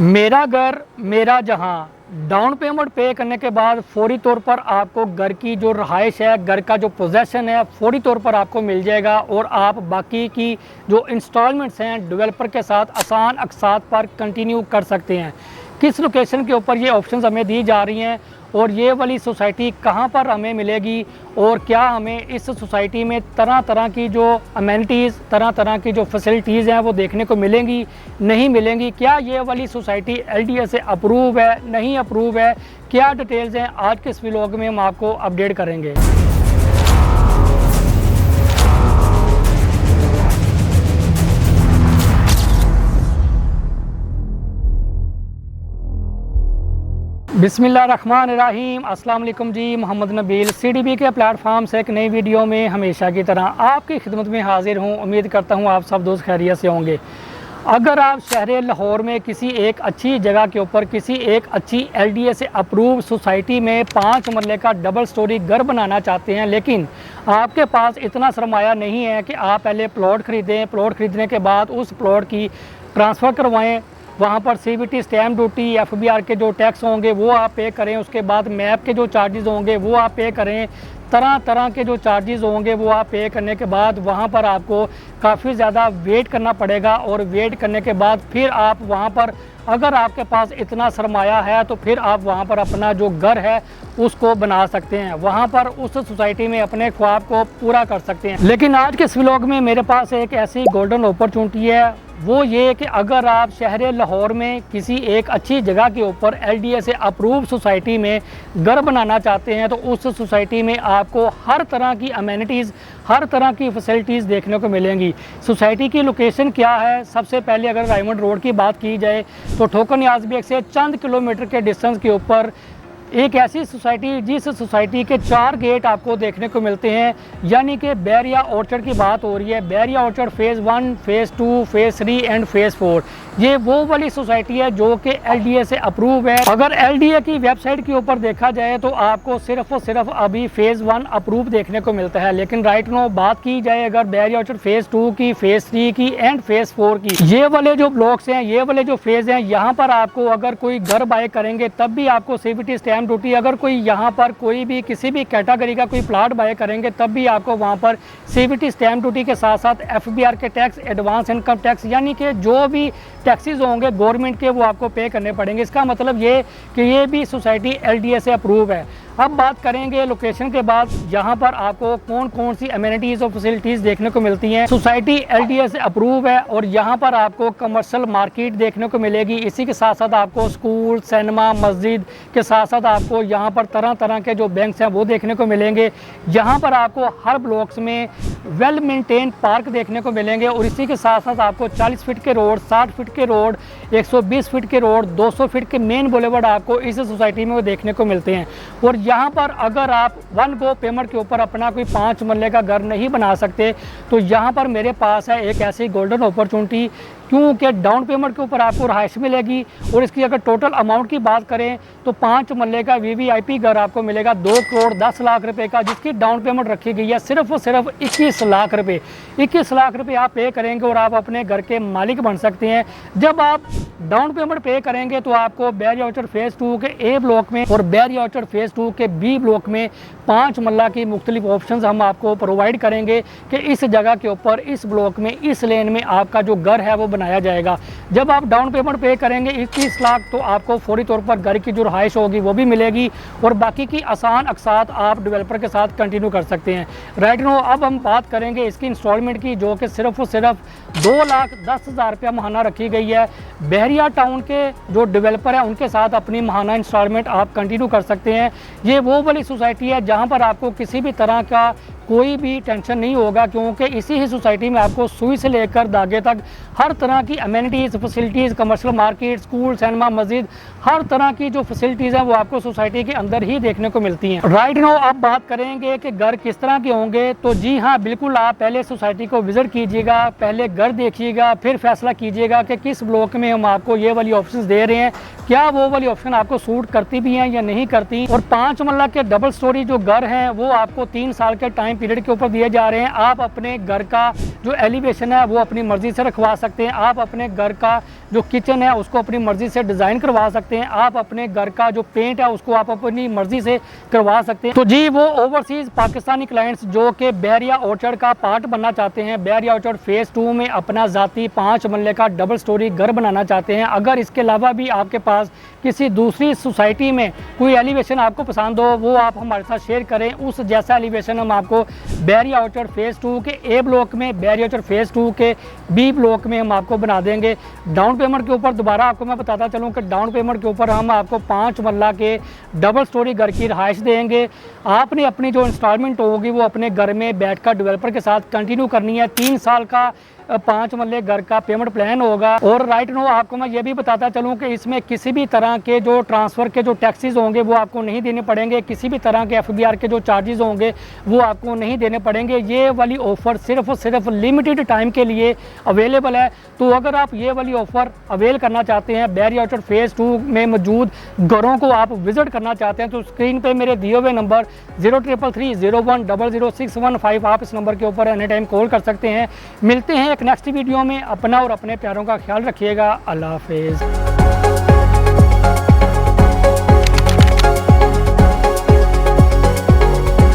मेरा घर मेरा जहां, डाउन पेमेंट पे करने के बाद फौरी तौर पर आपको घर की जो रहाइश है, घर का जो पोजेसन है, फौरी तौर पर आपको मिल जाएगा और आप बाकी की जो इंस्टॉलमेंट्स हैं डेवलपर के साथ आसान अकसात पर कंटिन्यू कर सकते हैं। किस लोकेशन के ऊपर ये ऑप्शंस हमें दी जा रही हैं और ये वाली सोसाइटी कहाँ पर हमें मिलेगी और क्या हमें इस सोसाइटी में तरह तरह की जो अमेनिटीज़, तरह तरह की जो फैसिलिटीज़ हैं वो देखने को मिलेंगी, नहीं मिलेंगी, क्या ये वाली सोसाइटी LDA से अप्रूव है, नहीं अप्रूव है, क्या डिटेल्स हैं, आज के इस व्लॉग में हम आपको अपडेट करेंगे। बिस्मिल्लाहिर्रहमानिर्रहीम, अस्सलाम वालेकुम जी। मोहम्मद नबील CDB के प्लेटफॉर्म से एक नई वीडियो में हमेशा की तरह आपकी खिदमत में हाजिर हूँ। उम्मीद करता हूँ आप सब दोस्त खैरियत से होंगे। अगर आप शहर लाहौर में किसी एक अच्छी जगह के ऊपर किसी एक अच्छी LDA से अप्रूव सोसाइटी में 5 मरले का डबल स्टोरी घर बनाना चाहते हैं, लेकिन आपके पास इतना सरमाया नहीं है कि आप पहले प्लॉट ख़रीदें, प्लॉट ख़रीदने के बाद उस प्लॉट की ट्रांसफ़र करवाएँ, वहाँ पर CBT स्टैम्प ड्यूटी, FBR के जो टैक्स होंगे वो आप पे करें, उसके बाद मैप के जो चार्जेस होंगे वो आप पे करें, तरह तरह के जो चार्जेस होंगे वो आप पे करने के बाद वहाँ पर आपको काफ़ी ज़्यादा वेट करना पड़ेगा और वेट करने के बाद फिर आप वहाँ पर, अगर आपके पास इतना सरमाया है तो फिर आप वहाँ पर अपना जो घर है उसको बना सकते हैं, वहाँ पर उस सोसाइटी में अपने ख्वाब को पूरा कर सकते हैं। लेकिन आज के इस व्लॉग में मेरे पास एक ऐसी गोल्डन अपॉर्चुनिटी है, वो ये कि अगर आप शहर लाहौर में किसी एक अच्छी जगह के ऊपर LDA से अप्रूव सोसाइटी में घर बनाना चाहते हैं तो उस सोसाइटी में आपको हर तरह की अमेनिटीज़, हर तरह की फैसिलिटीज़ देखने को मिलेंगी। सोसाइटी की लोकेशन क्या है? सबसे पहले अगर रायमंड रोड की बात की जाए तो ठोकर नियाज़ बेग से चंद किलोमीटर के डिस्टेंस के ऊपर एक ऐसी सोसाइटी जिस सोसाइटी के 4 गेट आपको देखने को मिलते हैं, यानी कि बैरिया ऑर्चर्ड की बात हो रही है। बैरिया orchard phase 1, phase 2, phase 3 and phase 4, ये वो वाली सोसाइटी है जो कि LDA से अप्रूव है। अगर LDA की वेबसाइट के ऊपर देखा जाए तो आपको सिर्फ और सिर्फ अभी फ़ेज़ 1 अप्रूव देखने को मिलता है, लेकिन राइट नो बात की जाए अगर बैरिया ऑर्चर्ड फ़ेज़ 2 की, फ़ेज़ 3 की एंड फ़ेज़ 4 की, ये वाले जो ब्लॉक्स हैं, ये वाले जो फेज़ हैं, यहाँ पर आपको अगर कोई घर बाय करेंगे तब भी आपको CBT स्टैम्प ड्यूटी, अगर कोई यहाँ पर कोई भी किसी भी कैटेगरी का कोई प्लाट बाय करेंगे तब भी आपको वहाँ पर CBT स्टैम्प ड्यूटी के साथ साथ FBR के टैक्स, एडवांस इनकम टैक्स, यानी कि जो भी टैक्सेस होंगे गवर्नमेंट के वो आपको पे करने पड़ेंगे। इसका मतलब ये कि ये भी सोसाइटी LDA से अप्रूव है। अब बात करेंगे लोकेशन के बाद, यहाँ पर आपको कौन कौन सी अमेनिटीज़ और फैसिलिटीज़ देखने को मिलती हैं। सोसाइटी LDA से अप्रूव है और यहाँ पर आपको कमर्शियल मार्केट देखने को मिलेगी। इसी के साथ साथ आपको स्कूल, सिनेमा, मस्जिद के साथ साथ आपको यहाँ पर तरह तरह के जो बैंक्स हैं वो देखने को मिलेंगे। यहाँ पर आपको हर ब्लॉक्स में वेल मेंटेन पार्क देखने को मिलेंगे और इसी के साथ साथ आपको 40 फीट के रोड, 60 फीट के रोड, 120 फीट के रोड, 200 फीट के मेन बुलेवार्ड आपको इस सोसाइटी में वो देखने को मिलते हैं। और यहाँ पर अगर आप 1 गो पेमेंट के ऊपर अपना कोई 5 मरले का घर नहीं बना सकते तो यहाँ पर मेरे पास है एक ऐसी गोल्डन अपॉर्चुनिटी, क्योंकि डाउन पेमेंट के ऊपर आपको रहाइश मिलेगी और इसकी अगर टोटल अमाउंट की बात करें तो 5 मरले का VVIP घर आपको मिलेगा 2 करोड़ 10 लाख रुपए का, जिसकी डाउन पेमेंट रखी गई है सिर्फ और सिर्फ 21 लाख रुपए। 21 लाख रुपए आप पे करेंगे और आप अपने घर के मालिक बन सकते हैं। जब आप डाउन पेमेंट पे करेंगे तो आपको बैरिया ऑर्चर्ड फ़ेज़ 2 के A ब्लॉक में और बैरिया ऑर्चर्ड फ़ेज़ 2 के B ब्लॉक में 5 मरला की मुख्तलिफ ऑप्शंस हम आपको प्रोवाइड करेंगे कि इस जगह के ऊपर, इस ब्लॉक में, इस लेन में आपका जो घर है वो बनाया जाएगा। जब आप डाउन पेमेंट पे करेंगे 21 लाख तो आपको फौरी तौर पर घर की जो रहाइश होगी वो भी मिलेगी और बाकी की आसान अकसात आप डेवलपर के साथ कंटिन्यू कर सकते हैं। राइट नो अब हम बात करेंगे इसकी इंस्टॉलमेंट की, जो कि सिर्फ और सिर्फ 2,10,000 रुपया महाना रखी गई है। बहरिया टाउन के जो डेवलपर है उनके साथ अपनी महाना इंस्टॉलमेंट आप कंटिन्यू कर सकते हैं। ये वो वाली सोसाइटी है जहाँ पर आपको किसी भी तरह का कोई भी टेंशन नहीं होगा, क्योंकि इसी ही सोसाइटी में आपको सुई से लेकर धागे तक हर तरह की amenities, facilities, commercial market, school, cinema, मस्जिद, हर तरह की जो फैसिलिटीज़ हैं वो आपको सोसाइटी के अंदर ही देखने को मिलती हैं। राइट नो अब बात करेंगे कि घर किस तरह के होंगे, तो जी हाँ बिल्कुल, आप पहले सोसाइटी को विज़िट कीजिएगा, पहले घर देखिएगा, फिर फैसला कीजिएगा कि किस ब्लॉक में हम आपको ये वाली ऑप्शन दे रहे हैं, क्या वो वाली ऑप्शन आपको सूट करती भी हैं या नहीं करती। और 5 मरला के डबल स्टोरी जो घर हैं वो आपको 3 साल के टाइम टाइम पीरियड के ऊपर दिए जा रहे हैं। आप अपने घर का जो एलिवेशन है वो अपनी मर्ज़ी से रखवा सकते हैं। आप अपने घर का जो किचन है उसको अपनी मर्ज़ी से डिज़ाइन करवा सकते हैं। आप अपने घर का जो पेंट है उसको आप अपनी मर्ज़ी से करवा सकते हैं। तो जी वो ओवरसीज़ पाकिस्तानी क्लाइंट्स जो कि बहरिया ऑर्चर्ड का पार्ट बनना चाहते हैं, बहरिया ऑर्चर्ड फेज़ 2 में अपना ज़ाती 5 मरले का डबल स्टोरी घर बनाना चाहते हैं। अगर इसके अलावा भी आपके पास किसी दूसरी सोसाइटी में कोई एलिवेशन आपको पसंद हो, वो आप हमारे साथ शेयर करें। उस जैसा एलिवेशन हम आपको बहरिया ऑर्चर्ड फेज़ 2 के ए ब्लॉक में, बहरिया ऑर्चर्ड फेज़ 2 के बी ब्लॉक में हम आपको बना देंगे। डाउन पेमेंट के ऊपर दोबारा आपको मैं बताता चलूँ कि डाउन पेमेंट के ऊपर हम आपको 5 मरला के डबल स्टोरी घर की रहाइश देंगे। आपने अपनी जो इंस्टॉलमेंट होगी वो अपने घर में बैठकर डेवलपर के साथ कंटिन्यू करनी है। 3 साल का 5 मरले घर का पेमेंट प्लान होगा। और राइट नो आपको मैं ये भी बताता चलूँ कि इसमें किसी भी तरह के जो ट्रांसफ़र के जो टैक्सेस होंगे वो आपको नहीं देने पड़ेंगे। किसी भी तरह के FBR के जो चार्जेस होंगे वो आपको नहीं देने पड़ेंगे। ये वाली ऑफ़र सिर्फ और सिर्फ लिमिटेड टाइम के लिए अवेलेबल है। तो अगर आप ये वाली ऑफ़र अवेल करना चाहते हैं, बहरिया ऑर्चर्ड फेज़ 2 में मौजूद घरों को आप विज़िट करना चाहते हैं, तो स्क्रीन पे मेरे दिए हुए नंबर 033301006115 आप इस नंबर के ऊपर एनी टाइम कॉल कर सकते हैं। मिलते हैं एक नेक्स्ट वीडियो में। अपना और अपने प्यारों का ख्याल रखिएगा। अल्लाह हाफिज़।